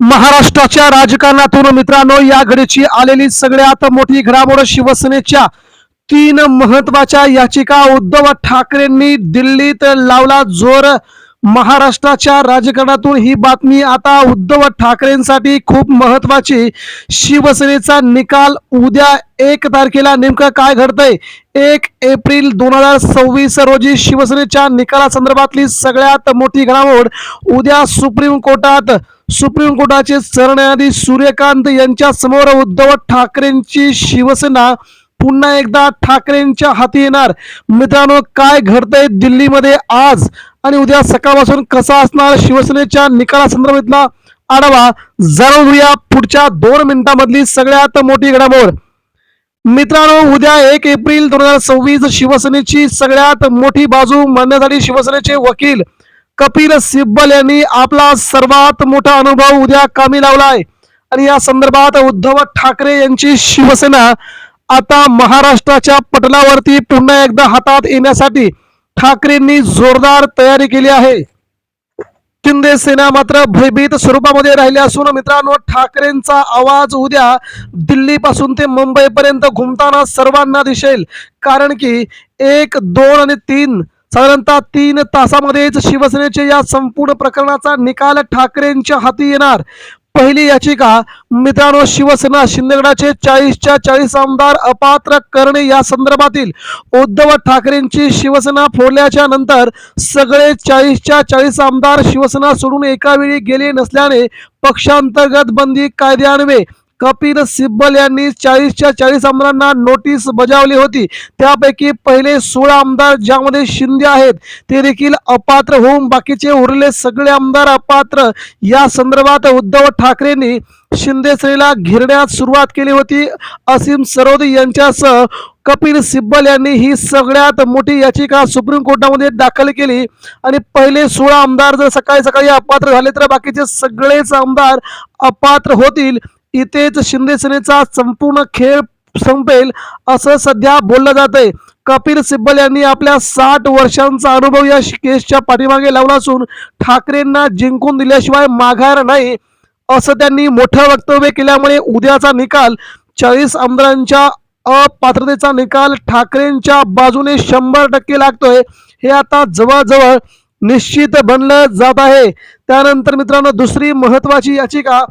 महाराष्ट्राच्या राजकारणातून मित्रांनो या घडीची आलेली सगळ्यात मोठी घडामोड शिवसेनेच्या तीन महत्वाच्या याचिका उद्धव ठाकरेंनी दिल्लीत लावला जोर। महाराष्ट्राच्या राजकारणातून ही बातमी आता उद्धव ठाकरेंसाठी खूप महत्वाची। शिवसेनेचा निकाल उद्या 1 तारखेला नेमकं काय घडतंय 1 एप्रिल 2026 रोजी शिवसेनेच्या निकालासंदर्भातली सगळ्यात मोठी घडामोड। उद्या सुप्रीम कोर्टाचे सरन्यायाधीश सूर्यकांत यांच्या समोर उद्धव ठाकरेंची शिवसेना पुन्हा एकदा ठाकरेंच्या हाती येणार। मित्रांनो काय घडतंय दिल्लीमध्ये आज आणि उद्या सकाळपासून कसा असणार शिवसेनेच्या निकालासंदर्भातला आढावा जाणून घेऊया पुढच्या 2 मिनिटांमधली सगळ्यात मोठी घडामोड। मित्रांनो उद्या 1 एप्रिल 2026 शिवसेनेची सगळ्यात मोठी बाजू मांडण्यासाठी शिवसेनेचे वकील कपिल सिब्बल यांनी आपला सर्वात मोठा अनुभव उद्या कामी लावलाय आणि या संदर्भात उद्धव ठाकरे यांची शिवसेना आता महाराष्ट्राच्या पटलावरती पुन्हा एकदा हातात येण्यासाठी ठाकरेंनी जोरदार तयारी केली आहे। शिंदे सेना मात्र भयभीत स्वरूपामध्ये राहिली असून मित्रांनो ठाकरेंचा आवाज उद्या दिल्ली पासून ते मुंबई पर्यंत घुमताना सर्वांना दिसेल, कारण की 1, 2 आणि 3 साधारणतः 3 तासामध्येच शिवसेनेचे या संपूर्ण प्रकरणाचा निकाल ठाकरेंच्या हाती येणार। पहिली याचिका मित्रांनो शिवसेना शिंदेगडाचे 40च्या 40 आमदार अपात्र करणे या संदर्भातील उद्धव ठाकरेंची शिवसेना फोडल्याच्या नंतर सगळे 40च्या 40 आमदार शिवसेना सोडून एका वेळी गेले नसल्याने पक्षांतर्गत बंदी कायद्यान्वये कपिल सिब्बल यांनी 40च्या 40 आमदारांना नोटीस बजावली होती। त्यापैकी पहिले 16 आमदार ज्यामध्ये शिंदे आहेत ते देखील अपात्र होऊन बाकीचे उरलेले सगळे आमदार अपात्र। या संदर्भात उद्धव ठाकरेंनी शिंदे सेनेला घेरण्यास सुरुवात केली होती। असीम सरोदे यांच्यासह कपिल सिब्बल यांनी ही सगळ्यात मोठी याचिका सुप्रीम कोर्टामध्ये दाखल केली आणि पहिले 16 आमदार जर सकाळी अपात्र झाले तर बाकीचे सगळेच आमदार अपात्र होतील। इथेच शिंदे सेनेचा संपूर्ण खेळ संपेल असं सध्या बोललं जातंय। कपिल सिब्बल यांनी आपल्या 60 वर्षांचा अनुभव या केसच्या पाठीमागे लावला असून ठाकरेंना जिंकून दिल्याशिवाय माघार नाही असं त्यांनी मोठं वक्तव्य केल्यामुळे उद्याचा निकाल 40 आमदारांच्या अपात्रतेचा निकाल ठाकरेंच्या बाजूने 100% लागतोय हे आता जवळजवळ निश्चित बनलं जात आहे। त्यानंतर मित्रांनो दुसरी महत्वाची याचिका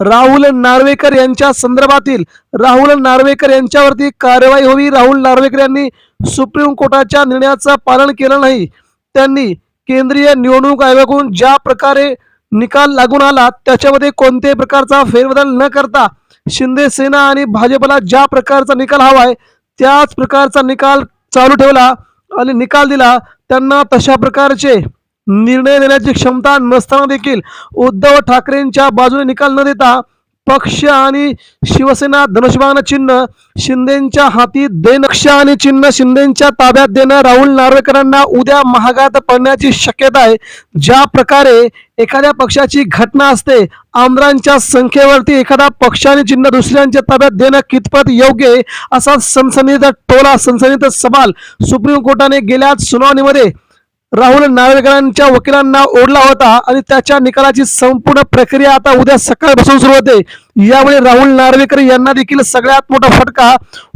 राहुल नार्वेकर यांच्या संदर्भातील राहुल नार्वेकर यांच्यावरती कारवाई व्हावी। राहुल नार्वेकर यांनी सुप्रीम कोर्टाच्या निर्णयाचं पालन केलं नाही। त्यांनी केंद्रीय निवडणूक आयोगाकडून ज्या प्रकारे निकाल लागून आला त्याच्यामध्ये कोणत्याही प्रकारचा फेरबदल न करता शिंदे सेना आणि भाजपला ज्या प्रकारचा निकाल हवाय त्याच प्रकारचा निकाल चालू ठेवला आणि निकाल दिला। त्यांना तशा प्रकारचे निर्णय देण्याची क्षमता नसताना देखील उद्धव ठाकरेंच्या बाजूने निकाल न देता पक्ष आणि शिवसेना धनुष्यबाण चिन्ह शिंदेच्या हाती देणं, पक्ष आणि चिन्ह शिंदेच्या ताब्यात देणं राहुल नार्वेकरांना उद्या महागात पडण्याची शक्यता आहे। ज्या प्रकारे एखाद्या पक्षाची घटना असते आमदारांच्या संख्येवरती एखादा पक्ष आणि चिन्ह दुसऱ्यांच्या ताब्यात देणं कितपत योग्य आहे असा सनसनीत टोला सनसनीत सवाल सुप्रीम कोर्टाने गेल्या सुनावणीमध्ये राहुल नार्वेकरांच्या वकिलांना ओढला होता आणि त्याच्या निकालाची संपूर्ण प्रक्रिया आता उद्या सकाळपासून सुरू होते। यामुळे राहुल नार्वेकर यांना देखील सगळ्यात मोठा फटका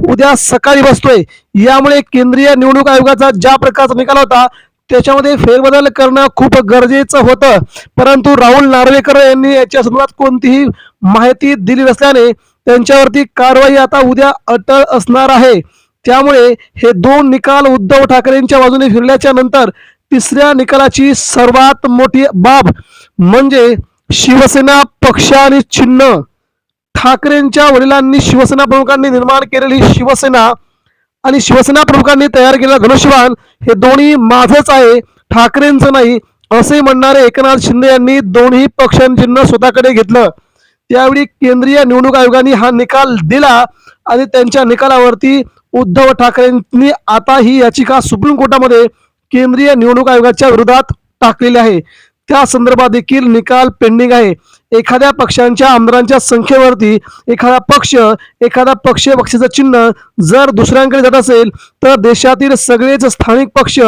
उद्या सकाळी बसतोय। यामुळे केंद्रीय निवडणूक आयोगाचा ज्या प्रकारचा निकाल होता त्याच्यामध्ये फेरबदल करणं खूप गरजेचं होतं, परंतु राहुल नार्वेकर यांनी याच्या संदर्भात कोणतीही माहिती दिली नसल्याने त्यांच्यावरती कारवाई आता उद्या अटळ असणार आहे। त्यामुळे हे 2 निकाल उद्धव ठाकरेंच्या बाजूने फिरल्याच्या नंतर तिसऱ्या निकालाची सर्वात मोठी बाब म्हणजे शिवसेना पक्ष आणि चिन्ह। ठाकरेंच्या वडिलांनी शिवसेना प्रमुखांनी निर्माण केलेली शिवसेना आणि शिवसेना प्रमुखांनी तयार केलेला धनुष्यबाण हे दोन्ही माझंच आहे ठाकरेंचं नाही असे म्हणणारे एकनाथ शिंदे यांनी दोन्ही पक्षांचे चिन्ह स्वतःकडे घेतलं। त्यावेळी केंद्रीय निवडणूक आयोगाने हा निकाल दिला आणि त्यांच्या निकालावरती उद्धव ठाकरेंनी आता ही याचिका सुप्रीम कोर्टामध्ये केंद्रीय निवडणूक आयोगाच्या विरोधात टाकलेली आहे। त्या संदर्भात देखील निकाल पेंडिंग आहे। एखाद्या पक्षांच्या आमदारांच्या संख्येवरती एखादा पक्षाचं चिन्ह जर दुसऱ्यांकडे जात असेल तर देशातील सगळेच स्थानिक पक्ष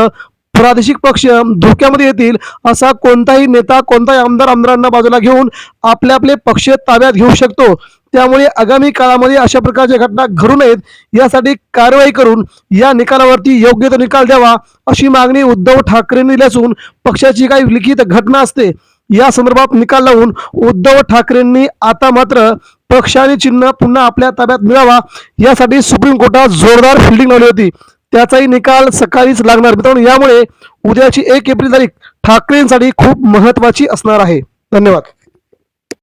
प्रादेशिक पक्ष धोक्यामध्ये येतील, असा कोणताही नेता, कोणताही आमदारांना बाजूला घेऊन आपले आपले पक्ष ताब्यात घेऊ शकतो. त्यामुळे आगामी काळामध्ये अशा प्रकारच्या घटना घडू नयेत यासाठी कारवाई करून या निकालावरती योग्य तो निकाल द्यावा, अशी मागणी उद्धव ठाकरेंनी दिली असून पक्षाची काही लिखित घटना असते या संदर्भात निकाल लावून उद्धव ठाकरेंनी आता मात्र पक्ष आणि चिन्ह पुन्हा आपल्या ताब्यात मिळावा यासाठी सुप्रीम कोर्टात जोरदार फिल्डिंग लावली होती. त्याचाही निकाल सकाळीच लागणार. मित्रांनो, यामुळे उद्याची 1 एप्रिल तारीख ठाकरेंसाठी खूप महत्वाची असणार आहे. धन्यवाद.